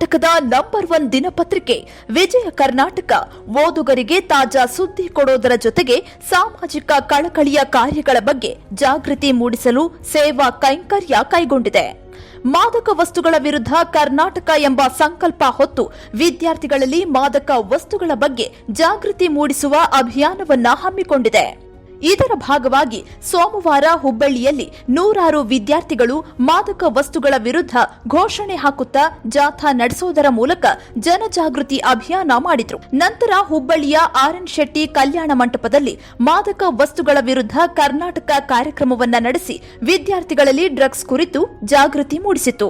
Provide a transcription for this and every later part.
ಕರ್ನಾಟಕದ ನಂಬರ್ 1 ದಿನಪತ್ರಿಕೆ ವಿಜಯ ಕರ್ನಾಟಕ ಓದುಗರಿಗೆ ತಾಜಾ ಸುದ್ದಿ ಕೊಡೋದರ ಜೊತೆಗೆ ಸಾಮಾಜಿಕ ಕಳಕಳಿಯ ಕಾರ್ಯಗಳ ಬಗ್ಗೆ ಜಾಗೃತಿ ಮೂಡಿಸಲು ಸೇವಾ ಕೈಂಕರ್ಯ ಕೈಗೊಂಡಿದೆ. ಮಾದಕ ವಸ್ತುಗಳ ವಿರುದ್ಧ ಕರ್ನಾಟಕ ಎಂಬ ಸಂಕಲ್ಪ ಹೊತ್ತು ವಿದ್ಯಾರ್ಥಿಗಳಲ್ಲಿ ಮಾದಕ ವಸ್ತುಗಳ ಬಗ್ಗೆ ಜಾಗೃತಿ ಮೂಡಿಸುವ ಅಭಿಯಾನವನ್ನ ಹಮ್ಮಿಕೊಂಡಿದೆ. ಇದರ ಭಾಗವಾಗಿ ಸೋಮವಾರ ಹುಬ್ಬಳ್ಳಿಯಲ್ಲಿ ನೂರಾರು ವಿದ್ಯಾರ್ಥಿಗಳು ಮಾದಕ ವಸ್ತುಗಳ ವಿರುದ್ಧ ಘೋಷಣೆ ಹಾಕುತ್ತಾ ಜಾಥಾ ನಡೆಸುವುದರ ಮೂಲಕ ಜನಜಾಗೃತಿ ಅಭಿಯಾನ ಮಾಡಿದ್ರು. ನಂತರ ಹುಬ್ಬಳ್ಳಿಯ ಆರ್.ಎನ್. ಶೆಟ್ಟಿ ಕಲ್ಯಾಣ ಮಂಟಪದಲ್ಲಿ ಮಾದಕ ವಸ್ತುಗಳ ವಿರುದ್ಧ ಕರ್ನಾಟಕ ಕಾರ್ಯಕ್ರಮವನ್ನ ನಡೆಸಿ ವಿದ್ಯಾರ್ಥಿಗಳಲ್ಲಿ ಡ್ರಗ್ಸ್ ಕುರಿತು ಜಾಗೃತಿ ಮೂಡಿಸಿತು.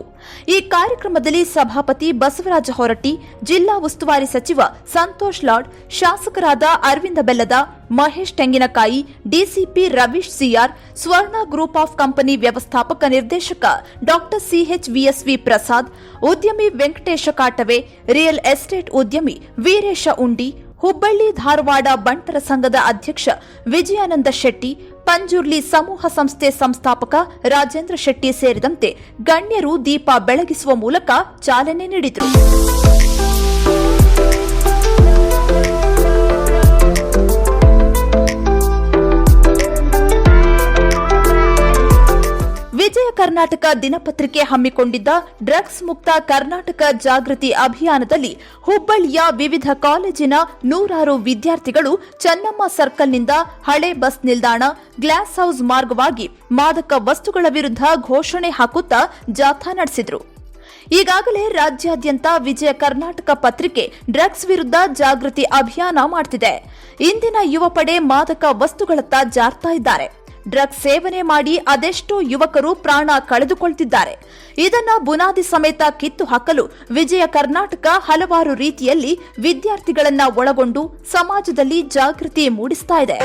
ಈ ಕಾರ್ಯಕ್ರಮದಲ್ಲಿ ಸಭಾಪತಿ ಬಸವರಾಜ ಹೊರಟ್ಟಿ, ಜಿಲ್ಲಾ ಉಸ್ತುವಾರಿ ಸಚಿವ ಸಂತೋಷ್ ಲಾಡ್, ಶಾಸಕರಾದ ಅರವಿಂದ ಬೆಲ್ಲದ, ಮಹೇಶ್ ತೆಂಗಿನಕಾಯಿ, ಡಿಸಿಪಿ ರವೀಶ್ ಸಿಆರ್, ಸ್ವರ್ಣ ಗ್ರೂಪ್ ಆಫ್ ಕಂಪನಿ ವ್ಯವಸ್ಥಾಪಕ ನಿರ್ದೇಶಕ ಡಾ ಸಿಎಚ್ವಿಎಸ್ವಿ ಪ್ರಸಾದ್, ಉದ್ಯಮಿ ವೆಂಕಟೇಶ ಕಾಟವೆ, ರಿಯಲ್ ಎಸ್ಟೇಟ್ ಉದ್ಯಮಿ ವೀರೇಶ ಉಂಡಿ, ಹುಬ್ಬಳ್ಳಿ ಧಾರವಾಡ ಬಂಟರ ಸಂಘದ ಅಧ್ಯಕ್ಷ ವಿಜಯಾನಂದ ಶೆಟ್ಟಿ, ಪಂಜುರ್ಲಿ ಸಮೂಹ ಸಂಸ್ಥೆ ಸಂಸ್ಥಾಪಕ ರಾಜೇಂದ್ರ ಶೆಟ್ಟಿ ಸೇರಿದಂತೆ ಗಣ್ಯರು ದೀಪ ಬೆಳಗಿಸುವ ಮೂಲಕ ಚಾಲನೆ ನೀಡಿದರು. ವಿಜಯ ಕರ್ನಾಟಕ ದಿನಪತ್ರಿಕೆ ಹಮ್ಮಿಕೊಂಡಿದ್ದ ಡ್ರಗ್ಸ್ ಮುಕ್ತ ಕರ್ನಾಟಕ ಜಾಗೃತಿ ಅಭಿಯಾನದಲ್ಲಿ ಹುಬ್ಬಳ್ಳಿಯ ವಿವಿಧ ಕಾಲೇಜಿನ ನೂರಾರು ವಿದ್ಯಾರ್ಥಿಗಳು ಚೆನ್ನಮ್ಮ ಸರ್ಕಲ್ನಿಂದ ಹಳೆ ಬಸ್ ನಿಲ್ದಾಣ, ಗ್ಲಾಸ್ ಹೌಸ್ ಮಾರ್ಗವಾಗಿ ಮಾದಕ ವಸ್ತುಗಳ ವಿರುದ್ಧ ಘೋಷಣೆ ಹಾಕುತ್ತಾ ಜಾಥಾ ನಡೆಸಿದರು. ಈಗಾಗಲೇ ರಾಜ್ಯಾದ್ಯಂತ ವಿಜಯ ಕರ್ನಾಟಕ ಪತ್ರಿಕೆ ಡ್ರಗ್ಸ್ ವಿರುದ್ಧ ಜಾಗೃತಿ ಅಭಿಯಾನ ಮಾಡುತ್ತಿದೆ. ಇಂದಿನ ಯುವ ಪಡೆ ಮಾದಕ ವಸ್ತುಗಳತ್ತ ಜಾರ್ತಾ ಇದ್ದಾರೆ. ಡ್ರಗ್ಸ್ ಸೇವನೆ ಮಾಡಿ ಅದೆಷ್ಟೋ ಯುವಕರು ಪ್ರಾಣ ಕಳೆದುಕೊಳ್ಳುತ್ತಿದ್ದಾರೆ. ಇದನ್ನ ಬುನಾದಿ ಸಮೇತ ಕಿತ್ತು ಹಾಕಲು ವಿಜಯ ಕರ್ನಾಟಕ ಹಲವಾರು ರೀತಿಯಲ್ಲಿ ವಿದ್ಯಾರ್ಥಿಗಳನ್ನ ಒಳಗೊಂಡು ಸಮಾಜದಲ್ಲಿ ಜಾಗೃತಿ ಮೂಡಿಸ್ತಾ ಇದೆ.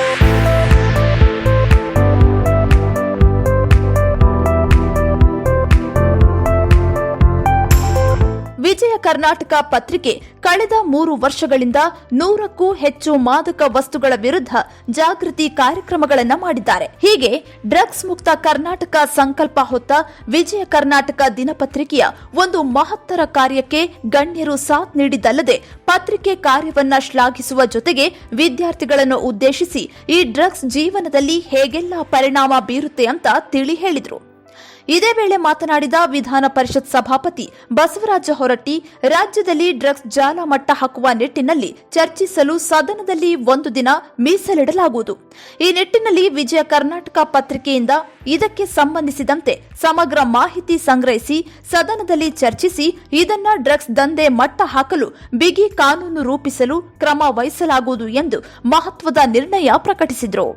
ವಿಜಯ ಕರ್ನಾಟಕ ಪತ್ರಿಕೆ ಕಳೆದ 3 ವರ್ಷಗಳಿಂದ 100ಕ್ಕೂ ಹೆಚ್ಚು ಮಾದಕ ವಸ್ತುಗಳ ವಿರುದ್ಧ ಜಾಗೃತಿ ಕಾರ್ಯಕ್ರಮಗಳನ್ನು ಮಾಡಿದ್ದಾರೆ. ಹೀಗೆ ಡ್ರಗ್ಸ್ ಮುಕ್ತ ಕರ್ನಾಟಕ ಸಂಕಲ್ಪ ಹೊತ್ತ ವಿಜಯ ಕರ್ನಾಟಕ ದಿನಪತ್ರಿಕೆಯ ಒಂದು ಮಹತ್ತರ ಕಾರ್ಯಕ್ಕೆ ಗಣ್ಯರು ಸಾಥ್ ನೀಡಿದ್ದಲ್ಲದೆ ಪತ್ರಿಕೆ ಕಾರ್ಯವನ್ನ ಶ್ಲಾಘಿಸುವ ಜೊತೆಗೆ ವಿದ್ಯಾರ್ಥಿಗಳನ್ನು ಉದ್ದೇಶಿಸಿ ಈ ಡ್ರಗ್ಸ್ ಜೀವನದಲ್ಲಿ ಹೇಗೆಲ್ಲ ಪರಿಣಾಮ ಬೀರುತ್ತೆ ಅಂತ ತಿಳಿ ಹೇಳಿದರು. ಇದೇ ವೇಳೆ ಮಾತನಾಡಿದ ವಿಧಾನ ಪರಿಷತ್ ಸಭಾಪತಿ ಬಸವರಾಜ ಹೊರಟ್ಟಿ, ರಾಜ್ಯದಲ್ಲಿ ಡ್ರಗ್ಸ್ ಜಾಲ ಮಟ್ಟ ಹಾಕುವ ನಿಟ್ಟಿನಲ್ಲಿ ಚರ್ಚಿಸಲು ಸದನದಲ್ಲಿ ಒಂದು ದಿನ ಮೀಸಲಿಡಲಾಗುವುದು. ಈ ನಿಟ್ಟಿನಲ್ಲಿ ವಿಜಯ ಕರ್ನಾಟಕ ಪತ್ರಿಕೆಯಿಂದ ಇದಕ್ಕೆ ಸಂಬಂಧಿಸಿದಂತೆ ಸಮಗ್ರ ಮಾಹಿತಿ ಸಂಗ್ರಹಿಸಿ ಸದನದಲ್ಲಿ ಚರ್ಚಿಸಿ ಇದನ್ನ ಡ್ರಗ್ಸ್ ದಂಧೆ ಮಟ್ಟ ಹಾಕಲು ಬಿಗಿ ಕಾನೂನು ರೂಪಿಸಲು ಕ್ರಮ ವಹಿಸಲಾಗುವುದು ಎಂದು ಮಹತ್ವದ ನಿರ್ಣಯ ಪ್ರಕಟಿಸಿದರು.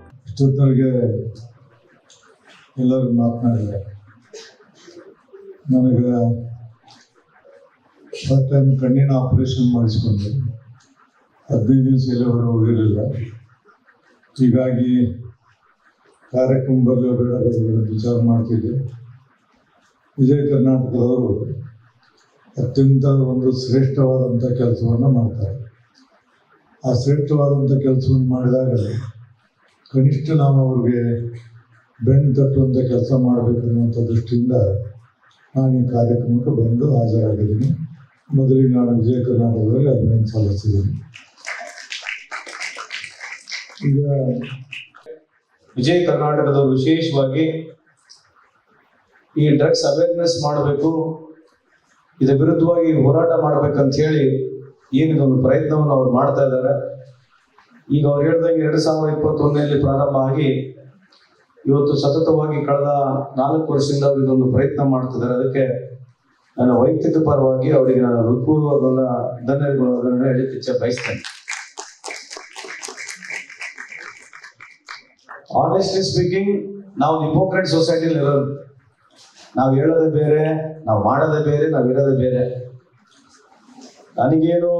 ನನಗೆ ಫಸ್ಟ್ ಟೈಮ್ ಕಣ್ಣಿನ ಆಪರೇಷನ್ ಮಾಡಿಸ್ಕೊಂಡೆ. 15 ದಿವಸ ಎಲ್ಲ ಹೊರ ಹೋಗಿರಲಿಲ್ಲ. ಹೀಗಾಗಿ ಕಾರ್ಯಕ್ರಮ ಬರಲೇ ಬೇಡ ವಿಚಾರ ಮಾಡ್ತಿದ್ದೆ. ವಿಜಯ ಕರ್ನಾಟಕದವರು ಅತ್ಯಂತ ಒಂದು ಶ್ರೇಷ್ಠವಾದಂಥ ಕೆಲಸವನ್ನು ಮಾಡ್ತಾರೆ. ಆ ಶ್ರೇಷ್ಠವಾದಂಥ ಕೆಲಸವನ್ನು ಮಾಡಿದಾಗ ಕನಿಷ್ಠ ನಾವು ಅವ್ರಿಗೆ ಬೆನ್ನು ತಟ್ಟುವಂಥ ಕೆಲಸ ಮಾಡಬೇಕನ್ನುವಂಥ ದೃಷ್ಟಿಯಿಂದ ನಾನು ಈ ಕಾರ್ಯಕ್ರಮಕ್ಕೆ ಬಂದು ಹಾಜರಾಗಿದ್ದೀನಿ. ಮೊದಲಿಗೆ ನಾನು ವಿಜಯ ಕರ್ನಾಟಕದಲ್ಲಿ ಅಭಿನಂದನೆ ಸಲ್ಲಿಸಿದ್ದೀನಿ. ಈಗ ವಿಜಯ ಕರ್ನಾಟಕದವರು ವಿಶೇಷವಾಗಿ ಈ ಡ್ರಗ್ಸ್ ಅವೇರ್ನೆಸ್ ಮಾಡಬೇಕು, ಇದರ ವಿರುದ್ಧವಾಗಿ ಹೋರಾಟ ಮಾಡಬೇಕಂತ ಹೇಳಿ ಏನಿದೊಂದು ಪ್ರಯತ್ನವನ್ನು ಅವ್ರು ಮಾಡ್ತಾ ಇದ್ದಾರೆ. ಈಗ ಅವ್ರು ಹೇಳ್ದಂಗೆ 2021ರಲ್ಲಿ ಪ್ರಾರಂಭ ಆಗಿ ಇವತ್ತು ಸತತವಾಗಿ ಕಳೆದ 4 ವರ್ಷದಿಂದ ಅವರು ಇದೊಂದು ಪ್ರಯತ್ನ ಮಾಡ್ತಿದ್ದಾರೆ. ಅದಕ್ಕೆ ನನ್ನ ವೈಯಕ್ತಿಕ ಪರವಾಗಿ ಅವರಿಗೆ ನಾನು ಹೃತ್ಪೂರ್ವಕ ಧನ್ಯವಾದಗಳನ್ನು ಹೇಳಲಿಕ್ಕೆ ಇಚ್ಛೆ ಬಯಸ್ತೇನೆ. ಆನೆಸ್ಟ್ಲಿ ಸ್ಪೀಕಿಂಗ್, ನಾವು ಹಿಪೋಕ್ರೆಟ್ ಸೊಸೈಟಿಲಿ ಇರೋದು. ನಾವು ಹೇಳೋದೇ ಬೇರೆ, ನಾವು ಮಾಡೋದೇ ಬೇರೆ, ನಾವು ಇರೋದೇ ಬೇರೆ. ನನಗೇನು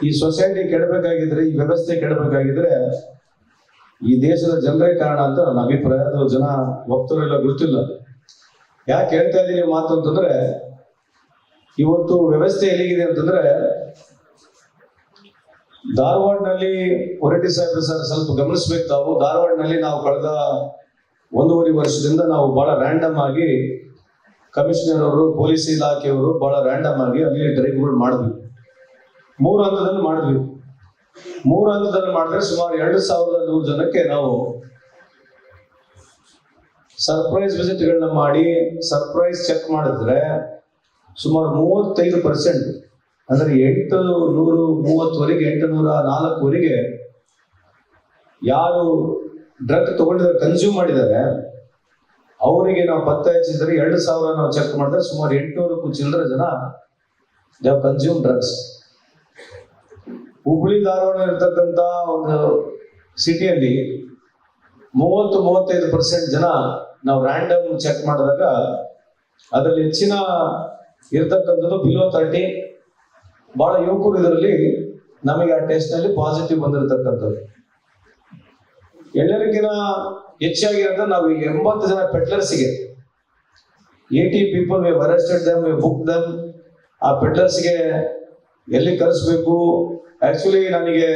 ಈ ಸೊಸೈಟಿ ಕೆಡಬೇಕಾಗಿದ್ರೆ, ಈ ವ್ಯವಸ್ಥೆ ಕೆಡಬೇಕಾಗಿದ್ರೆ ಈ ದೇಶದ ಜನರೇ ಕಾರಣ ಅಂತ ನನ್ನ ಅಭಿಪ್ರಾಯ. ಅದು ಜನ ಭಕ್ತರೆಲ್ಲ ಗೊತ್ತಿಲ್ಲ. ಯಾಕೆ ಹೇಳ್ತಾ ಇದ್ದೀನಿ ಮಾತು ಅಂತಂದ್ರೆ, ಇವತ್ತು ವ್ಯವಸ್ಥೆ ಎಲ್ಲಿಗಿದೆ ಅಂತಂದ್ರೆ, ಧಾರವಾಡನಲ್ಲಿ ಹೊರಟ್ಟಿ ಸಾಹೇಬ್ರು ಸರ್ ಸ್ವಲ್ಪ ಗಮನಿಸ್ಬೇಕು ತಾವು. ಧಾರವಾಡನಲ್ಲಿ ನಾವು ಕಳೆದ 1.5 ವರ್ಷದಿಂದ ನಾವು ಬಹಳ ರ್ಯಾಂಡಮ್ ಆಗಿ ಕಮಿಷನರ್ ಅವರು, ಪೊಲೀಸ್ ಇಲಾಖೆಯವರು ಬಹಳ ರ್ಯಾಂಡಮ್ ಆಗಿ ಅಲ್ಲಿ ಡ್ರೈವ್ಗಳು ಮಾಡಿದ್ವಿ. 3 ಹಂತದಲ್ಲಿ ಮಾಡಿದ್ವಿ. 3 ಹಂತದಲ್ಲಿ ಮಾಡಿದ್ರೆ ಸುಮಾರು 2100 ಜನಕ್ಕೆ ನಾವು ಸರ್ಪ್ರೈಸ್ ವಿಸಿಟ್ಗಳನ್ನ ಮಾಡಿ ಸರ್ಪ್ರೈಸ್ ಚೆಕ್ ಮಾಡಿದ್ರೆ ಸುಮಾರು 35%, ಅಂದ್ರೆ 830ವರೆಗೆ 804ವರೆಗೆ ಯಾರು ಡ್ರಗ್ ತಗೊಂಡಿದ್ದಾರೆ, ಕನ್ಸ್ಯೂಮ್ ಮಾಡಿದ್ದಾರೆ, ಅವರಿಗೆ ನಾವು ಪತ್ತೆ ಹಚ್ಚಿದ್ರೆ 2000 ನಾವು ಚೆಕ್ ಮಾಡಿದ್ರೆ ಸುಮಾರು 800ಕ್ಕೂ ಚಿಲ್ಲರೆ ಜನ they have consume drugs. Hubballi Dharwad ಇರ್ತಕ್ಕಂಥ ಒಂದು ಸಿಟಿಯಲ್ಲಿ 30-35% ಜನ ನಾವು ರ್ಯಾಂಡಮ್ ಚೆಕ್ ಮಾಡಿದಾಗ ಅದರಲ್ಲಿ ಹೆಚ್ಚಿನ ಇರ್ತಕ್ಕಂಥದ್ದು ಬಿಲೋ 30. ಬಹಳ ಯುವಕರು ಇದರಲ್ಲಿ ನಮಗೆ ಆ ಟೆಸ್ಟ್ ನಲ್ಲಿ ಪಾಸಿಟಿವ್ ಬಂದಿರತಕ್ಕಂಥದ್ದು. ಎಲ್ಲರಿಗಿನ ಹೆಚ್ಚಾಗಿ ಅಂದ್ರೆ ನಾವು 80 ಜನ ಪೆಡ್ಲರ್ಸ್ಗೆ 80 people we arrested them, we book them. ಆ ಪೆಡ್ಲರ್ಸ್ಗೆ ಎಲ್ಲಿ ಕರೆಸ್ಬೇಕು, ಆಕ್ಚುಲಿ ನನಗೆ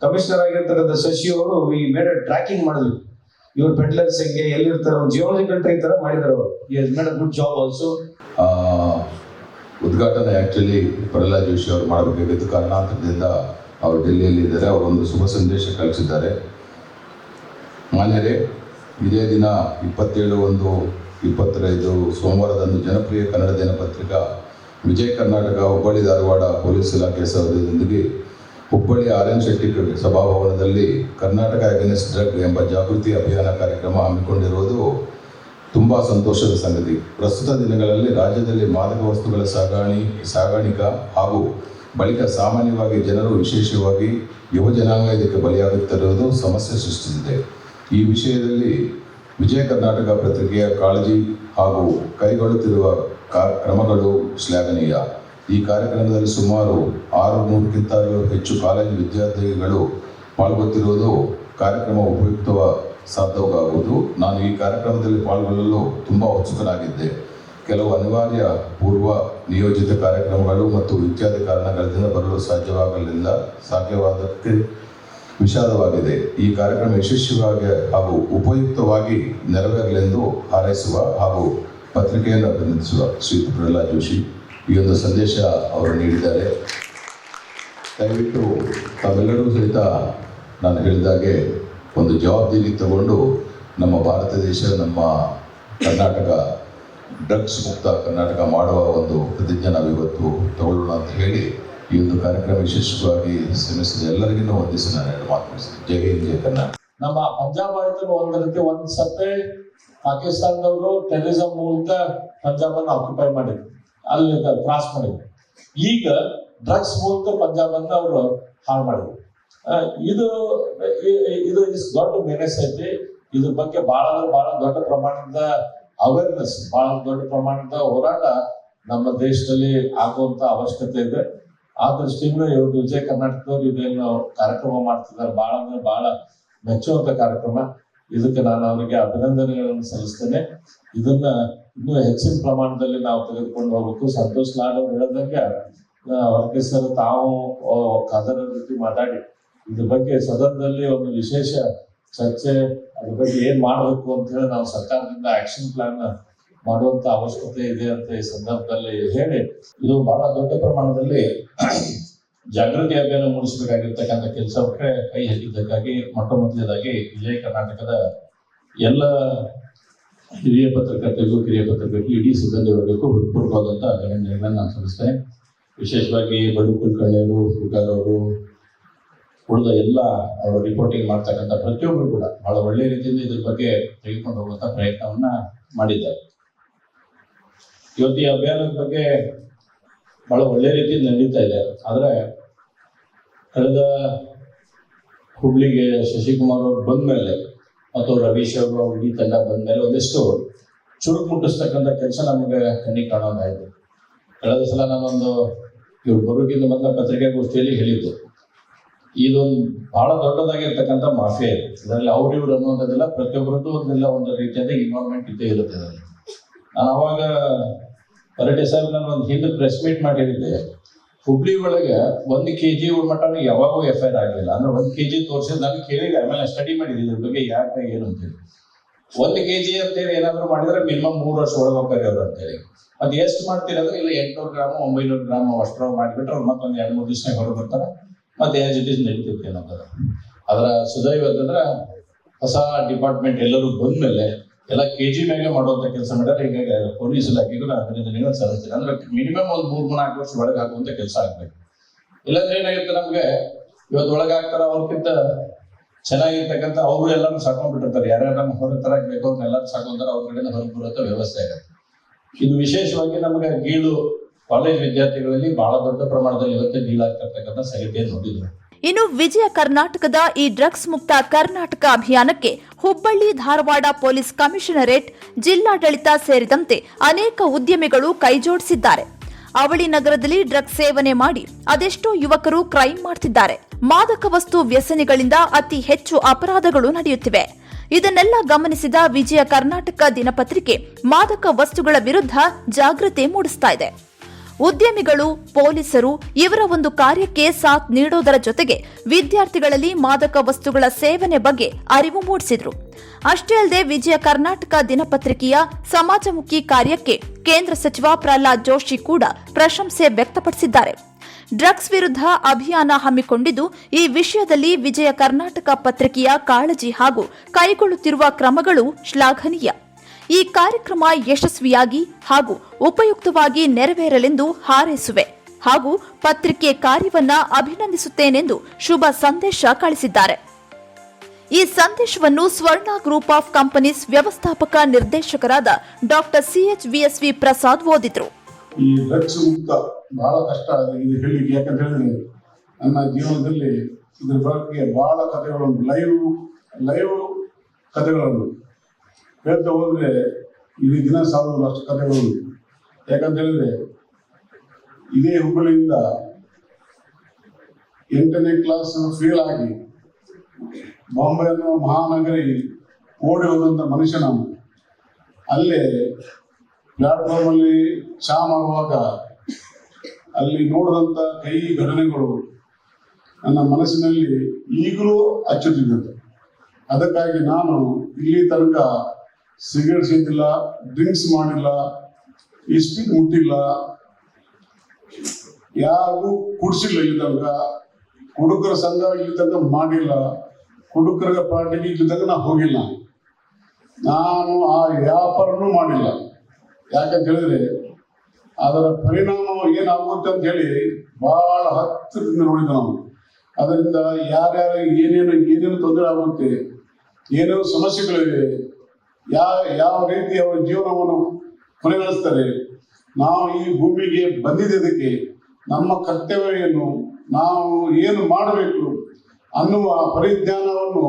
ಕಮಿಷನರ್ ಆಗಿರ್ತಕ್ಕಂಥ ಶಶಿ ಅವರು ಈ ಮೇಡ್ ಟ್ರ್ಯಾಕಿಂಗ್ ಮಾಡಿದ್ವಿ. ಇವ್ರ ಪೆಡ್ಲರ್ಸ್ ಹೆಂಗೆ, ಎಲ್ಲಿರ್ತಾರೆ, ಒಂದು ಜಿಯೋಲಜಿಕಲ್ ಟ್ರೀ ತರ ಮಾಡಿದ್ದಾರೆ ಅವರು. Made a good job also. ಉದ್ಘಾಟನೆ ಆಕ್ಚುಲಿ ಪ್ರಹ್ಲಾದ್ ಜೋಶಿ ಅವರು ಮಾಡಬೇಕಾಗಿತ್ತು, ಕಾರಣಾಂತರದಿಂದ ಅವರು ಡೆಲ್ಲಿಯಲ್ಲಿ ಇದ್ದಾರೆ. ಅವರೊಂದು ಶುಭ ಸಂದೇಶ ಕಳಿಸಿದ್ದಾರೆ. ಮಾನ್ಯರೇ, ಇದೇ ದಿನ 27/1/25 ಸೋಮವಾರದಂದು ಜನಪ್ರಿಯ ಕನ್ನಡ ದಿನಪತ್ರಿಕಾ ವಿಜಯ ಕರ್ನಾಟಕ ಹುಬ್ಬಳ್ಳಿ ಧಾರವಾಡ ಪೊಲೀಸ್ ಇಲಾಖೆ ಸಹಯೋಗದೊಂದಿಗೆ ಹುಬ್ಬಳ್ಳಿ RN ಶೆಟ್ಟಿ ಸಭಾಭವನದಲ್ಲಿ ಕರ್ನಾಟಕ ಅಗೇನೆಸ್ಟ್ ಡ್ರಗ್ ಎಂಬ ಜಾಗೃತಿ ಅಭಿಯಾನ ಕಾರ್ಯಕ್ರಮ ಹಮ್ಮಿಕೊಂಡಿರುವುದು ತುಂಬ ಸಂತೋಷದ ಸಂಗತಿ. ಪ್ರಸ್ತುತ ದಿನಗಳಲ್ಲಿ ರಾಜ್ಯದಲ್ಲಿ ಮಾದಕ ವಸ್ತುಗಳ ಸಾಗಾಣಿಕ ಹಾಗೂ ಬಳಿಕ ಸಾಮಾನ್ಯವಾಗಿ ಜನರು, ವಿಶೇಷವಾಗಿ ಯುವ ಜನಾಂಗ ಇದಕ್ಕೆ ಬಲಿಯಾಗುತ್ತಿರುವುದು ಸಮಸ್ಯೆ ಸೃಷ್ಟಿಸಿದೆ. ಈ ವಿಷಯದಲ್ಲಿ ವಿಜಯ ಕರ್ನಾಟಕ ಪತ್ರಿಕೆಯ ಕಾಳಜಿ ಹಾಗೂ ಕೈಗೊಳ್ಳುತ್ತಿರುವ ಕ್ರಮಗಳು ಶ್ಲಾಘನೀಯ. ಈ ಕಾರ್ಯಕ್ರಮದಲ್ಲಿ ಸುಮಾರು 600ಕ್ಕಿಂತಲೂ ಹೆಚ್ಚು ಕಾಲೇಜು ವಿದ್ಯಾರ್ಥಿಗಳು ಪಾಲ್ಗೊಳ್ಳುತ್ತಿರುವುದು ಕಾರ್ಯಕ್ರಮ ಉಪಯುಕ್ತ ಸಾಧ್ಯವಾಗುವುದು. ನಾನು ಈ ಕಾರ್ಯಕ್ರಮದಲ್ಲಿ ಪಾಲ್ಗೊಳ್ಳಲು ತುಂಬ ಉತ್ಸುಕನಾಗಿದ್ದೆ. ಕೆಲವು ಅನಿವಾರ್ಯ ಪೂರ್ವ ನಿಯೋಜಿತ ಕಾರ್ಯಕ್ರಮಗಳು ಮತ್ತು ಇತ್ಯಾದಿ ಕಾರಣಗಳಿಂದ ಬರಲು ಸಾಧ್ಯವಾದಕ್ಕೆ ವಿಷಾದವಾಗಿದೆ. ಈ ಕಾರ್ಯಕ್ರಮ ಯಶಸ್ವಿಯಾಗಿ ಹಾಗೂ ಉಪಯುಕ್ತವಾಗಿ ನೆರವೇರಲೆಂದು ಹಾರೈಸುವ ಹಾಗೂ ಪತ್ರಿಕೆಯನ್ನು ಅಭಿನಂದಿಸುವ ಶ್ರೀ ಪ್ರಹ್ಲಾದ್ ಜೋಶಿ ಈ ಒಂದು ಸಂದೇಶ ಅವರು ನೀಡಿದ್ದಾರೆ. ದಯವಿಟ್ಟು ತಾವೆಲ್ಲರೂ ಸಹಿತ ನಾನು ಹೇಳಿದಾಗೆ ಒಂದು ಜವಾಬ್ದಾರಿ ತಗೊಂಡು ನಮ್ಮ ಭಾರತ ದೇಶ, ನಮ್ಮ ಕರ್ನಾಟಕ ಡ್ರಗ್ಸ್ ಮುಕ್ತ ಕರ್ನಾಟಕ ಮಾಡುವ ಒಂದು ಪ್ರತಿಜ್ಞೆ ನಾವಿವತ್ತು ತಗೊಳ್ಳೋಣ ಅಂತ ಹೇಳಿ ಈ ಒಂದು ಕಾರ್ಯಕ್ರಮ ಯಶಸ್ವಿಯಾಗಿ ಶ್ರಮಿಸಿದ ಎಲ್ಲರಿಗೂ ವಂದಿಸಿ ನಾನು ಎರಡು ಮಾತು ಮುಗಿಸ್ತೀನಿ. ಜೈ ಹಿಂದ್, ಜೈ ಕರ್ನಾಟಕ. ನಮ್ಮ ಪಂಜಾಬ್ ಆಯ್ತು ಒಂದ್ ಸತ್ತೆ ಪಾಕಿಸ್ತಾನದವರು ಟೆರರಿಸಂ ಮೂಲಕ ಪಂಜಾಬ್ ಅನ್ನು ಆಕ್ಯುಪೈ ಮಾಡಿದ್ರು, ಅಲ್ಲಿ ಕ್ರಾಸ್ ಮಾಡಿದ್ರು. ಈಗ ಡ್ರಗ್ಸ್ ಮೂಲಕ ಪಂಜಾಬ್ ಅನ್ನು ಅವರು ಹಾಳು ಮಾಡಿದ್ರು. ಇದು ದೊಡ್ಡ ಮೇನೆಸ್ ಐತಿ. ಇದ್ರ ಬಗ್ಗೆ ಬಹಳ ದೊಡ್ಡ ಪ್ರಮಾಣದ ಅವೇರ್ನೆಸ್, ಬಹಳ ದೊಡ್ಡ ಪ್ರಮಾಣದ ಹೋರಾಟ ನಮ್ಮ ದೇಶದಲ್ಲಿ ಆಗುವಂತ ಅವಶ್ಯಕತೆ ಇದೆ. ಆ ದೃಷ್ಟಿಯಿಂದ ಇವತ್ತು ವಿಜಯ ಕರ್ನಾಟಕದವರು ಇದೇನು ಕಾರ್ಯಕ್ರಮ ಮಾಡ್ತಿದ್ದಾರೆ, ಬಹಳ ಮೆಚ್ಚುವಂತ ಕಾರ್ಯಕ್ರಮ. ಇದಕ್ಕೆ ನಾನು ಅವರಿಗೆ ಅಭಿನಂದನೆಗಳನ್ನು ಸಲ್ಲಿಸ್ತೇನೆ. ಇದನ್ನ ಇನ್ನೂ ಹೆಚ್ಚಿನ ಪ್ರಮಾಣದಲ್ಲಿ ನಾವು ತೆಗೆದುಕೊಂಡು ಹೋಗ್ಬೇಕು. ಸಂತೋಷ್ ಲಾಡ್ ಅವರು ಹೇಳಿದಂಗೆ ಹೊರಗೆ ಸರ್ ತಾವು ಖಾದರ್ ರೀತಿ ಮಾತಾಡಿ ಇದ್ರ ಬಗ್ಗೆ ಸದನದಲ್ಲಿ ಒಂದು ವಿಶೇಷ ಚರ್ಚೆ, ಅದ್ರ ಬಗ್ಗೆ ಏನ್ ಮಾಡ್ಬೇಕು ಅಂತ ಹೇಳಿ ನಾವು ಸರ್ಕಾರದಿಂದ ಆಕ್ಷನ್ ಪ್ಲಾನ್ ಮಾಡುವಂತ ಅವಶ್ಯಕತೆ ಇದೆ ಅಂತ ಈ ಸಂದರ್ಭದಲ್ಲಿ ಹೇಳಿ, ಇದು ಬಹಳ ದೊಡ್ಡ ಪ್ರಮಾಣದಲ್ಲಿ ಜಾಗೃತಿ ಅಭಿಯಾನ ಮೂಡಿಸಬೇಕಾಗಿರ್ತಕ್ಕಂಥ ಕೆಲಸಕ್ಕೆ ಕೈ ಹಾಕಿದ್ದಕ್ಕಾಗಿ ಮೊಟ್ಟ ಮೊದಲನೇದಾಗಿ ವಿಜಯ ಕರ್ನಾಟಕದ ಎಲ್ಲ ಹಿರಿಯ ಪತ್ರಕರ್ತರಿಗೂ, ಕಿರಿಯ ಪತ್ರಕರ್ತರಿಗೂ, ಇಡೀ ಸಿಬ್ಬಂದಿ ವರ್ಗಕ್ಕೂ ಹೃತ್ಪೂರ್ವಕವಾದಂಥ ಅಭಿನಂದನೆಗಳನ್ನು ನಾನು ಸಲ್ಲಿಸ್ತೇನೆ. ವಿಶೇಷವಾಗಿ ಬಡು ಕುಲಕರ್ಣಿಯವರು, ಹುಡುಗರ್ ಅವರು, ಉಳಿದ ಎಲ್ಲ ಅವರು ರಿಪೋರ್ಟಿಂಗ್ ಮಾಡ್ತಕ್ಕಂಥ ಪ್ರತಿಯೊಬ್ಬರು ಕೂಡ ಬಹಳ ಒಳ್ಳೆಯ ರೀತಿಯಿಂದ ಇದ್ರ ಬಗ್ಗೆ ತೆಗೆದುಕೊಂಡು ಹೋಗುವಂಥ ಪ್ರಯತ್ನವನ್ನ ಮಾಡಿದ್ದಾರೆ. ಇವತ್ತು ಈ ಅಭಿಯಾನದ ಬಗ್ಗೆ ಬಹಳ ಒಳ್ಳೆ ರೀತಿಯಲ್ಲಿ ನಡೀತಾ ಇದೆ. ಆದರೆ ಕಳೆದ ಹುಬ್ಳಿಗೆ ಶಶಿಕುಮಾರ್ ಅವರು ಬಂದ ಮೇಲೆ ಮತ್ತು ರವೀಶ್ ಅವರು ಇಡೀ ತಂಡ ಬಂದ ಮೇಲೆ ಒಂದಿಷ್ಟು ಚುರುಕು ಮುಟ್ಟಿಸ್ತಕ್ಕಂಥ ಕೆಲಸ ನಮಗೆ ಕಣ್ಣಿಗೆ ಕಾಣೋದಾಯಿತು. ಕಳೆದ ಸಲ ನಾನೊಂದು ಇವ್ರು ಬರೋಕ್ಕಿಂತ ಮೊದಲ ಪತ್ರಿಕಾಗೋಷ್ಠಿಯಲ್ಲಿ ಹೇಳಿದ್ದು, ಇದೊಂದು ಬಹಳ ದೊಡ್ಡದಾಗಿರ್ತಕ್ಕಂಥ ಮಾಫಿಯಾ ಇದೆ. ಇದರಲ್ಲಿ ಅವ್ರಿವ್ರು ಅನ್ನುವಂಥದ್ದೆಲ್ಲ ಪ್ರತಿಯೊಬ್ಬರದ್ದು ಒಂದು ರೀತಿಯಾದ ಇನ್ವಾಲ್ವ್ಮೆಂಟ್ ಇದ್ದೇ ಇರುತ್ತೆ ಅದರಲ್ಲಿ. ನಾನು ಅವಾಗ ಪರಟೆ ಸಾಹೇಬ್ ನಾನು ಒಂದು ಹಿಂದೆ ಪ್ರೆಸ್ ಮೀಟ್ ಮಾಡಿ ಹೇಳಿದ್ದೆ, ಹುಬ್ಳಿ ಒಳಗೆ 1 kg ಮಟನು ಯಾವಾಗೂ FIR ಆಗಲಿಲ್ಲ. ಅಂದ್ರೆ 1 kg ತೋರಿಸಿದ್ ನಾನು ಕೇಳಿದೆ, ಆಮೇಲೆ ಸ್ಟಡಿ ಮಾಡಿದ್ದೆ ಇದ್ರ ಬಗ್ಗೆ ಯಾಕೆ ಏನು ಅಂತೇಳಿ. 1 kg ಅಂತೇಳಿ ಏನಾದ್ರು ಮಾಡಿದ್ರೆ ಮಿನಿಮಮ್ 3 ವರ್ಷ ಒಳಗೆ ಹೋಗ್ತಾರೆ ಅವ್ರು ಅಂತೇಳಿ. ಅದು ಎಷ್ಟು ಮಾಡ್ತೀರಿ ಅಂದ್ರೆ ಇಲ್ಲ 800 ಗ್ರಾಮ್ 900 ಗ್ರಾಮ್ ಅಷ್ಟರ ಮಾಡಿಬಿಟ್ರೆ ಅವ್ರು ಮತ್ತೊಂದು 2-3 ದಿವಸ ಹೊರಗೆ ಬರ್ತಾರೆ, ಮತ್ತೆ ಆಸ್ ಇಟ್ ಈಸ್ ನಡೀತೈತೆ ಅನ್ನೋದು. ಅದರ ಸುದೈವ ಅಂತಂದ್ರೆ ಹೊಸ ಡಿಪಾರ್ಟ್ಮೆಂಟ್ ಎಲ್ಲರೂ ಬಂದ್ಮೇಲೆ ಎಲ್ಲ KG ಮ್ಯಾಗೆ ಮಾಡುವಂತ ಕೆಲಸ ಮಾಡ್ಯಾರ. ಹೀಗಾಗಿ ಪೊಲೀಸ್ ಇಲಾಖೆಗೂ ಅಭಿನಂದನೆಗಳು ಸಲ್ಲಿಸ್ತೀನಿ. ಅಂದ್ರೆ ಮಿನಿಮಮ್ ಒಂದು 3-4 ವರ್ಷ ಒಳಗೆ ಹಾಕುವಂತ ಕೆಲಸ ಆಗ್ಬೇಕು. ಇಲ್ಲಾಂದ್ರೆ ಏನಾಗುತ್ತೆ, ನಮ್ಗೆ ಇವತ್ತು ಒಳಗೆ ಹಾಕ್ತಾರ, ಅವ್ರಕ್ಕಿಂತ ಚೆನ್ನಾಗಿರ್ತಕ್ಕಂಥ ಅವರು ಎಲ್ಲರೂ ಸಾಕೊಂಡ್ಬಿಟ್ಟಿರ್ತಾರೆ. ಯಾರ್ಯಾರು ನಮ್ಮ ಹೊರಗೆ ತರಕ್ ಬೇಕು ಅವ್ರನ್ನೆಲ್ಲರೂ ಸಾಕೊಂತಾರೆ, ಅವ್ರ ಕಡೆಯಿಂದ ಹೊರಗೆ ಬರುವಂತ ವ್ಯವಸ್ಥೆ ಆಗುತ್ತೆ. ಇದು ವಿಶೇಷವಾಗಿ ನಮಗೆ ಗೀಳು ಕಾಲೇಜ್ ವಿದ್ಯಾರ್ಥಿಗಳಲ್ಲಿ ಬಹಳ ದೊಡ್ಡ ಪ್ರಮಾಣದಲ್ಲಿ ಇವತ್ತೇ ಗೀಳಾಗ್ತಿರ್ತಕ್ಕಂಥ ಸಂಗತಿಯನ್ನು ನೋಡಿದ್ರು. ಇನ್ನು ವಿಜಯ ಕರ್ನಾಟಕದ ಈ ಡ್ರಗ್ಸ್ ಮುಕ್ತ ಕರ್ನಾಟಕ ಅಭಿಯಾನಕ್ಕೆ ಹುಬ್ಬಳ್ಳಿ ಧಾರವಾಡ ಪೊಲೀಸ್ ಕಮಿಷನರೇಟ್, ಜಿಲ್ಲಾಡಳಿತ ಸೇರಿದಂತೆ ಅನೇಕ ಉದ್ಯಮಿಗಳು ಕೈಜೋಡಿಸಿದ್ದಾರೆ. ಅವಳಿ ನಗರದಲ್ಲಿ ಡ್ರಗ್ಸ್ ಸೇವನೆ ಮಾಡಿ ಅದೆಷ್ಟೋ ಯುವಕರು ಕ್ರೈಮ್ ಮಾಡ್ತಿದ್ದಾರೆ. ಮಾದಕ ವಸ್ತು ವ್ಯಸನಿಗಳಿಂದ ಅತಿ ಹೆಚ್ಚು ಅಪರಾಧಗಳು ನಡೆಯುತ್ತಿವೆ. ಇದನ್ನೆಲ್ಲ ಗಮನಿಸಿದ ವಿಜಯ ಕರ್ನಾಟಕ ದಿನಪತ್ರಿಕೆ ಮಾದಕ ವಸ್ತುಗಳ ವಿರುದ್ಧ ಜಾಗೃತಿ ಮೂಡಿಸ್ತಾ ಇದೆ. ಉದ್ಯಮಿಗಳು, ಪೊಲೀಸರು ಇವರ ಒಂದು ಕಾರ್ಯಕ್ಕೆ ಸಾಥ್ ನೀಡೋದರ ಜೊತೆಗೆ ವಿದ್ಯಾರ್ಥಿಗಳಲ್ಲಿ ಮಾದಕ ವಸ್ತುಗಳ ಸೇವನೆ ಬಗ್ಗೆ ಅರಿವು ಮೂಡಿಸಿದ್ರು. ಅಷ್ಟೇ ಅಲ್ಲದೆ ವಿಜಯ ಕರ್ನಾಟಕ ದಿನಪತ್ರಿಕೆಯ ಸಮಾಜಮುಖಿ ಕಾರ್ಯಕ್ಕೆ ಕೇಂದ್ರ ಸಚಿವ ಪ್ರಹ್ಲಾದ್ ಜೋಶಿ ಕೂಡ ಪ್ರಶಂಸೆ ವ್ಯಕ್ತಪಡಿಸಿದ್ದಾರೆ. ಡ್ರಗ್ಸ್ ವಿರುದ್ಧ ಅಭಿಯಾನ ಹಮ್ಮಿಕೊಂಡಿದ್ದು ಈ ವಿಷಯದಲ್ಲಿ ವಿಜಯ ಕರ್ನಾಟಕ ಪತ್ರಿಕೆಯ ಕಾಳಜಿ ಹಾಗೂ ಕೈಗೊಳ್ಳುತ್ತಿರುವ ಕ್ರಮಗಳು ಶ್ಲಾಘನೀಯ. ಈ ಕಾರ್ಯಕ್ರಮ ಯಶಸ್ವಿಯಾಗಿ ಹಾಗೂ ಉಪಯುಕ್ತವಾಗಿ ನೆರವೇರಲೆಂದು ಹಾರೈಸುವೆ ಹಾಗೂ ಪತ್ರಿಕೆ ಕಾರ್ಯವನ್ನ ಅಭಿನಂದಿಸುತ್ತೇನೆಂದು ಶುಭ ಸಂದೇಶ ಕಳಿಸಿದ್ದಾರೆ. ಈ ಸಂದೇಶವನ್ನು ಸ್ವರ್ಣ ಗ್ರೂಪ್ ಆಫ್ ಕಂಪನೀಸ್ ವ್ಯವಸ್ಥಾಪಕ ನಿರ್ದೇಶಕರಾದ ಡಾಕ್ಟರ್ CHVSV ಪ್ರಸಾದ್ ಓದಿದ್ರು. ಈ ಡ್ರಗ್ಸ್ ಮುಕ್ತ ಬಹಳ ಕಷ್ಟ ಇದು ಹೇಳಲಿಕ್ಕೆ. ಯಾಕಂತ ಹೇಳಿದ್ರೆ ನನ್ನ ಜೀವನದಲ್ಲಿ ಇದ್ರ ಬಗ್ಗೆ ಬಹಳ ಕಥೆಗಳುಂಟು, ಲೈವ್ ಕಥೆಗಳನ್ನು ಹೇಳ್ತಾ ಹೋದ್ರೆ ಇಡೀ ದಿನ ಸಾಲುವುದು ಅಷ್ಟು ಕಥೆಗಳುಂಟು. ಯಾಕಂತ ಹೇಳಿದ್ರೆ ಇದೇ ಹುಬ್ಬಳ್ಳಿಯಿಂದ 8ನೇ ಕ್ಲಾಸ್ ಫೇಲ್ ಆಗಿ ಬಾಂಬೆ ಅನ್ನೋ ಮಹಾನಗರಿ ಓಡಿ ಹೋದಂಥ ಮನುಷ್ಯ ನಾನು. ಅಲ್ಲೇ ಪ್ಲಾಟ್ಫಾರ್ಮ್ ಅಲ್ಲಿ ಚಾ ಮಾಡುವಾಗ ಅಲ್ಲಿ ನೋಡಿದಂಥ ಕೈ ಘಟನೆಗಳು ನನ್ನ ಮನಸ್ಸಿನಲ್ಲಿ ಈಗಲೂ ಅಚ್ಚುತ್ತಿದ್ದಂತೆ. ಅದಕ್ಕಾಗಿ ನಾನು ಇಲ್ಲಿ ತನಕ ಸಿಗರೇಟ್ ಸೇದಿಲ್ಲ, ಡ್ರಿಂಕ್ಸ್ ಮಾಡಿಲ್ಲ, ಇಸ್ಪಿಟ್ ಮುಟ್ಟಿಲ್ಲ, ಯಾರಿಗೂ ಕುಡಿಸಿಲ್ಲ ಇಲ್ಲಿ ತನಕ, ಹುಡುಗರ ಸಂಘ ಇಲ್ಲಿ ತನಕ ಮಾಡಿಲ್ಲ, ಹುಡುಗರ ಪಾರ್ಟಿಗೆ ಇಲ್ಲಿ ತನಕ ನಾ ಹೋಗಿಲ್ಲ, ನಾನು ಆ ವ್ಯಾಪಾರನೂ ಮಾಡಿಲ್ಲ. ಯಾಕಂತ ಹೇಳಿದ್ರೆ ಅದರ ಪರಿಣಾಮ ಏನಾಗುತ್ತೆ ಅಂತ ಹೇಳಿ ಬಹಳ ಹತ್ತಿರದಿಂದ ನೋಡಿದ್ದೆ ನಾವು. ಅದರಿಂದ ಯಾರ್ಯಾರು ಏನೇನು ತೊಂದರೆ ಆಗುತ್ತೆ, ಏನೇನು ಸಮಸ್ಯೆಗಳಿವೆ, ಯಾವ ರೀತಿ ಅವರ ಜೀವನವನ್ನು ಪರಿಗಣಿಸ್ತಾರೆ, ನಾವು ಈ ಭೂಮಿಗೆ ಬಂದಿದ್ದಕ್ಕೆ ನಮ್ಮ ಕರ್ತವ್ಯ ಏನು, ನಾವು ಏನು ಮಾಡಬೇಕು ಅನ್ನುವ ಪರಿಜ್ಞಾನವನ್ನು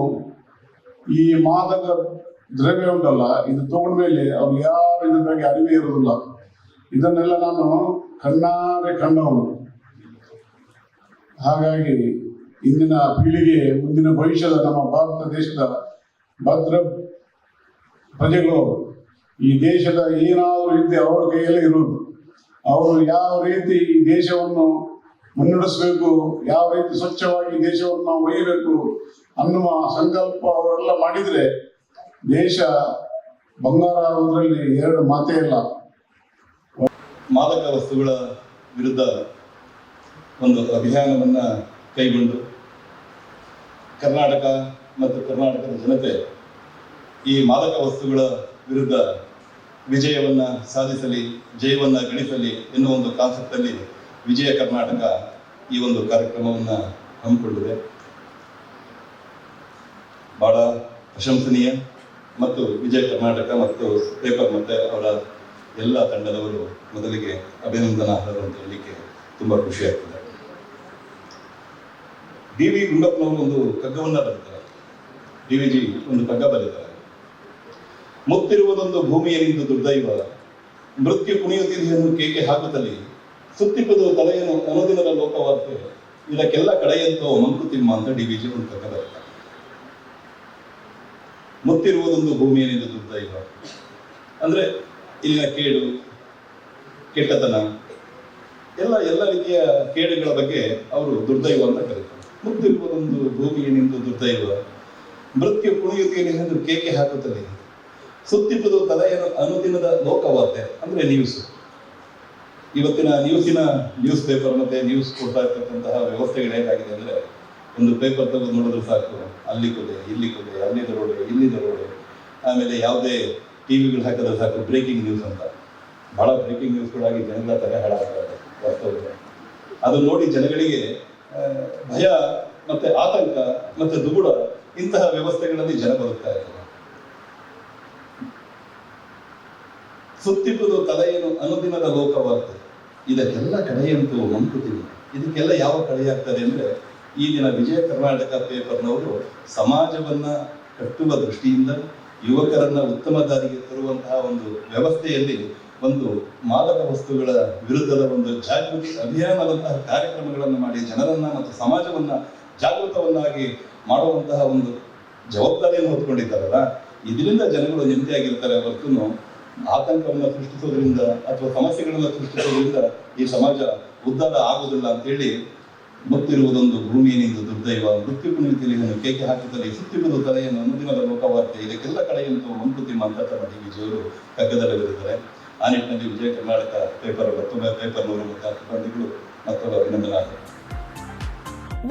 ಈ ಮಾದಕ ದ್ರವ್ಯ ಉಂಟಲ್ಲ ಇದು ತಗೊಂಡ್ಮೇಲೆ ಅವ್ರು ಯಾರು ಇದ್ರ ಬಗ್ಗೆ ಅರಿವೇ ಇರೋದಿಲ್ಲ. ಇದನ್ನೆಲ್ಲ ನಾನು ಕಣ್ಣಾರೆ ಕಂಡವನು. ಹಾಗಾಗಿ ಇಂದಿನ ಪೀಳಿಗೆ, ಮುಂದಿನ ಭವಿಷ್ಯದ ನಮ್ಮ ಭಾರತ ದೇಶದ ಭದ್ರ ಪ್ರಜೆಗಳು ಈ ದೇಶದ ಏನಾದರೂ ಇದ್ದೆ ಅವರ ಕೈಯಲ್ಲೇ ಇರೋದು. ಅವರು ಯಾವ ರೀತಿ ಈ ದೇಶವನ್ನು ಮುನ್ನಡೆಸಬೇಕು, ಯಾವ ರೀತಿ ಸ್ವಚ್ಛವಾಗಿ ದೇಶವನ್ನು ನಾವು ಒಯ್ಯಬೇಕು ಅನ್ನುವ ಸಂಕಲ್ಪ ಅವರೆಲ್ಲ ಮಾಡಿದರೆ ದೇಶ ಬಂಗಾರ ಆಗುವುದರಲ್ಲಿ ಎರಡು ಮಾತೇ ಇಲ್ಲ. ಮಾದಕ ವಸ್ತುಗಳ ವಿರುದ್ಧ ಒಂದು ಅಭಿಯಾನವನ್ನು ಕೈಗೊಂಡು ಕರ್ನಾಟಕ ಮತ್ತು ಕರ್ನಾಟಕದ ಜನತೆ ಈ ಮಾದಕ ವಸ್ತುಗಳ ವಿರುದ್ಧ ವಿಜಯವನ್ನು ಸಾಧಿಸಲಿ, ಜಯವನ್ನು ಗಳಿಸಲಿ ಎನ್ನುವ ಒಂದು ಕಾನ್ಸೆಪ್ಟಲ್ಲಿ ವಿಜಯ ಕರ್ನಾಟಕ ಈ ಒಂದು ಕಾರ್ಯಕ್ರಮವನ್ನು ಹಮ್ಮಿಕೊಂಡಿದೆ. ಬಹಳ ಪ್ರಶಂಸನೀಯ. ಮತ್ತು ವಿಜಯ ಕರ್ನಾಟಕ ಮತ್ತು ಪೇಪರ್ ಮತ್ತು ಅವರ ಎಲ್ಲ ತಂಡದವರು ಮೊದಲಿಗೆ ಅಭಿನಂದನಾರ್ಹರು ಅಂತ ಹೇಳಲಿಕ್ಕೆ ತುಂಬ ಖುಷಿಯಾಗ್ತದೆ. DV ಗುಂಡಪ್ಪನವರು ಒಂದು ಕಗ್ಗವನ್ನು ಬರೀತಾರೆ, DVG ಒಂದು ಕಗ್ಗ ಬರೀತಾರೆ. ಮುತ್ತಿರುವುದೊಂದು ಭೂಮಿಯಲ್ಲಿಂದು ದುರ್ದೈವ, ಮೃತ್ಯು ಕುಣಿಯುತ್ತಿದೆಯನ್ನು ಕೇಕೆ ಹಾಕುತ್ತಲೇ ಸುತ್ತಿಪ್ಪದು ತಲೆಯನ್ನು ಅನುದಿನದ ಲೋಕವಾರ್ತೆ, ಇದಕ್ಕೆಲ್ಲ ಕಡೆಯಂತೋ ಮಂಕುತಿಮ್ಮ ಅಂತ DVG ಒಂದು ಕಗ್ಗ ಬರೀತಾರೆ. ಮುತ್ತಿರುವುದೊಂದು ಭೂಮಿಯಲ್ಲಿಂದು ದುರ್ದೈವ ಅಂದ್ರೆ ಇಲ್ಲಿನ ಕೇಡು, ಕೆಟ್ಟತನ, ಎಲ್ಲ ರೀತಿಯ ಕೇಡುಗಳ ಬಗ್ಗೆ ಅವರು ದುರ್ದೈವ ಅಂತ ಕರೀತಾರೆ. ಮುತ್ತಿರುವುದೊಂದು ಭೂಮಿಯಲ್ಲಿಂದು ದುರ್ದೈವ, ಮೃತ್ಯು ಕುಣಿಯುತ್ತಿಯಲ್ಲಿ ಕೇಕೆ ಹಾಕುತ್ತದೆ, ಸುತ್ತಿಪ್ಪುದು ತಲೆಯನ್ನು ಅನುದಿನದ ಲೋಕವಾರ್ತೆ ಅಂದ್ರೆ ನ್ಯೂಸ್. ಇವತ್ತಿನ ನ್ಯೂಸ್ ಪೇಪರ್ ಮತ್ತೆ ನ್ಯೂಸ್ ಕೊಡ್ತಾ ಇರ್ತಕ್ಕಂತಹ ವ್ಯವಸ್ಥೆಗಳು ಹೇಗಾಗಿದೆ ಅಂದ್ರೆ, ಒಂದು ಪೇಪರ್ ತೆಗೆದು ನೋಡಿದ್ರೆ ಸಾಕು, ಅಲ್ಲಿ ಕೊಲೆ, ಇಲ್ಲಿ ಕೊಲೆ, ಅಲ್ಲಿ ದರೋಡೆ, ಇಲ್ಲಿ ದರೋಡೆ. ಆಮೇಲೆ ಯಾವುದೇ ಟಿವಿಗಳು ಹಾಕಿದ್ರೆ ಸಾಕು ಬ್ರೇಕಿಂಗ್ ನ್ಯೂಸ್ ಅಂತ. ಬಹಳ ಬ್ರೇಕಿಂಗ್ ನ್ಯೂಸ್ಗಳಾಗಿ ಜನಗಳ ತಲೆ ಹಾಳಾಗ್ತಾರೆ ವಾಸ್ತವದಲ್ಲಿ. ಅದು ನೋಡಿ ಜನಗಳಿಗೆ ಭಯ ಮತ್ತೆ ಆತಂಕ ಮತ್ತೆ ದುಗುಡ, ಇಂತಹ ವ್ಯವಸ್ಥೆಗಳಲ್ಲಿ ಜನ ಬದುಕ್ತಾ ಇದ್ದಾರೆ. ಸುತ್ತಿಪ್ಪುದು ತಲೆಯನ್ನು ಅನುದಿನದ ಲೋಕವಾರ್ತೆ. ಇದಕ್ಕೆಲ್ಲ ಕಡೆಯಂತೂ ಮಂಕುತಿದೆ. ಇದಕ್ಕೆಲ್ಲ ಯಾವ ಕಡೆಯಾಗ್ತದೆ ಅಂದ್ರೆ, ಈ ದಿನ ವಿಜಯ ಕರ್ನಾಟಕ ಪೇಪರ್ನವರು ಸಮಾಜವನ್ನ ಕಟ್ಟುವ ದೃಷ್ಟಿಯಿಂದ ಯುವಕರನ್ನ ಉತ್ತಮ ದಾರಿಗೆ ತರುವಂತಹ ಒಂದು ವ್ಯವಸ್ಥೆಯಲ್ಲಿ ಒಂದು ಮಾದಕ ವಸ್ತುಗಳ ವಿರುದ್ಧದ ಒಂದು ಜಾಗೃತಿ ಅಭಿಯಾನದಂತಹ ಕಾರ್ಯಕ್ರಮಗಳನ್ನು ಮಾಡಿ ಜನರನ್ನ ಮತ್ತು ಸಮಾಜವನ್ನ ಜಾಗೃತವನ್ನಾಗಿ ಮಾಡುವಂತಹ ಒಂದು ಜವಾಬ್ದಾರಿಯನ್ನು ಹೊತ್ಕೊಂಡಿದ್ದಾರಲ್ಲ, ಇದರಿಂದ ಜನಗಳು ನೆಮ್ಮದಿಯಾಗಿರ್ತಾರೆ ಹೊರತು ಆತಂಕವನ್ನು ಸೃಷ್ಟಿಸೋದ್ರಿಂದ ಅಥವಾ ಸಮಸ್ಯೆಗಳನ್ನು ಸೃಷ್ಟಿಸೋದ್ರಿಂದ ಈ ಸಮಾಜ ಉದ್ಧಾರ ಆಗುವುದಿಲ್ಲ ಅಂತೇಳಿ ಗೊತ್ತಿರುವುದೊಂದು ಭೂಮಿಯನಿಂದು ದುರ್ದೈವ, ಮೃತ್ಯು ಕುಣಿತಲ್ಲಿ ಇದನ್ನು ಕೇಕೆ ಹಾಕಿದಲ್ಲಿ ಸುತ್ತಿರುವುದು ತಲೆಯನ್ನು ಅನುದಿನದ ಲೋಕವಾರ್ತೆ. ಇದಕ್ಕೆಲ್ಲ ಕಡೆಯಂತೂ ಮಂಕುತಿಮ್ಮ ಅಂತ ತಮ್ಮ ವಿಜಯವರು ಕಗ್ಗದಲ್ಲಿರುತ್ತಾರೆ. ಆ ನಿಟ್ಟಿನಲ್ಲಿ ವಿಜಯ ಕರ್ನಾಟಕ ಪೇಪರ್ 19 ಪೇಪರ್ 100 ಸಿಬ್ಬಂದಿಗಳು ಮತ್ತೊಬ್ಬ ಅಭಿನಂದನಾರ್ಹರು.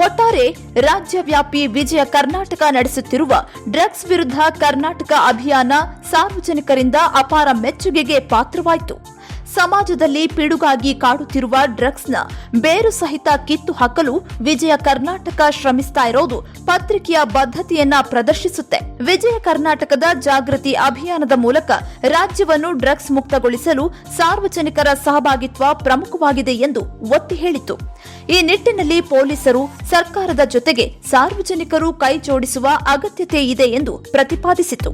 ಒಟ್ಟಾರೆ ರಾಜ್ಯವ್ಯಾಪಿ ವಿಜಯ ಕರ್ನಾಟಕ ನಡೆಸುತ್ತಿರುವ ಡ್ರಗ್ಸ್ ವಿರುದ್ಧ ಕರ್ನಾಟಕ ಅಭಿಯಾನ ಸಾರ್ವಜನಿಕರಿಂದ ಅಪಾರ ಮೆಚ್ಚುಗೆಗೆ ಪಾತ್ರವಾಯಿತು. ಸಮಾಜದಲ್ಲಿ ಪಿಡುಗಾಗಿ ಕಾಡುತ್ತಿರುವ ಡ್ರಗ್ಸ್ನ ಬೇರು ಸಹಿತ ಕಿತ್ತು ಹಾಕಲು ವಿಜಯ ಕರ್ನಾಟಕ ಶ್ರಮಿಸ್ತಾ ಇರೋದು ಪತ್ರಿಕೆಯ ಬದ್ಧತೆಯನ್ನ ಪ್ರದರ್ಶಿಸುತ್ತೆ. ವಿಜಯ ಕರ್ನಾಟಕದ ಜಾಗೃತಿ ಅಭಿಯಾನದ ಮೂಲಕ ರಾಜ್ಯವನ್ನು ಡ್ರಗ್ಸ್ ಮುಕ್ತಗೊಳಿಸಲು ಸಾರ್ವಜನಿಕರ ಸಹಭಾಗಿತ್ವ ಪ್ರಮುಖವಾಗಿದೆ ಎಂದು ಒತ್ತಿ ಹೇಳಿತು. ಈ ನಿಟ್ಟಿನಲ್ಲಿ ಪೊಲೀಸರು, ಸರ್ಕಾರದ ಜೊತೆಗೆ ಸಾರ್ವಜನಿಕರು ಕೈ ಜೋಡಿಸುವ ಅಗತ್ಯತೆ ಇದೆ ಎಂದು ಪ್ರತಿಪಾದಿಸಿತು.